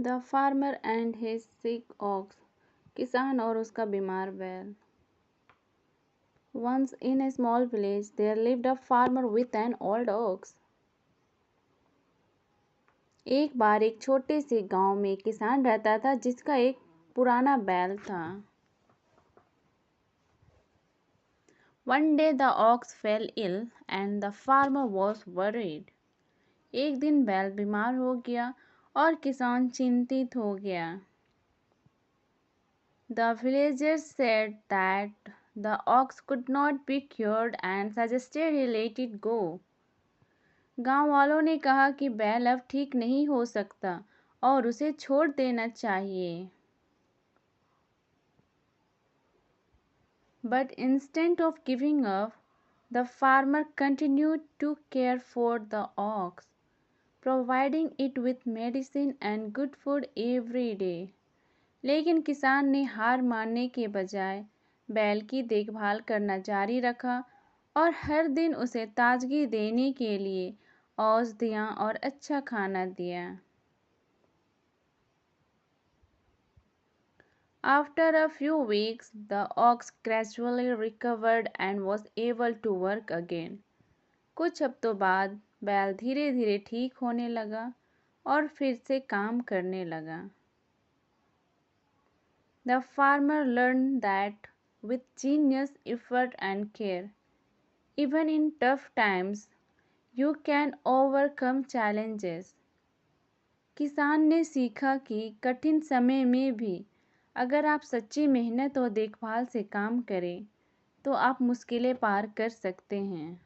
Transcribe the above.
The farmer and his sick ox, किसान और उसका बीमार बैल। Once in a small village there lived a farmer with an old ox. एक बार एक छोटे से गांव में एक किसान रहता था जिसका एक पुराना बैल था। One day the ox fell ill and the farmer was worried. एक दिन बैल बीमार हो गया और किसान चिंतित हो गया। The villagers said that the ox could not be cured and suggested he let it go. गांव वालों ने कहा कि बैल अब ठीक नहीं हो सकता और उसे छोड़ देना चाहिए। But instead of giving up, the farmer continued to care for the ox, providing it with medicine and good food every day. लेकिन किसान ने हार मानने के बजाय बैल की देखभाल करना जारी रखा और हर दिन उसे ताजगी देने के लिए औषधियाँ और अच्छा खाना दिया। After a few weeks, the ox gradually recovered and was able to work again. कुछ हफ्तों बाद बैल धीरे धीरे ठीक होने लगा और फिर से काम करने लगा। The farmer learned that with genius, effort and care, even in tough times, you can overcome challenges. किसान ने सीखा कि कठिन समय में भी अगर आप सच्ची मेहनत और देखभाल से काम करें तो आप मुश्किलें पार कर सकते हैं।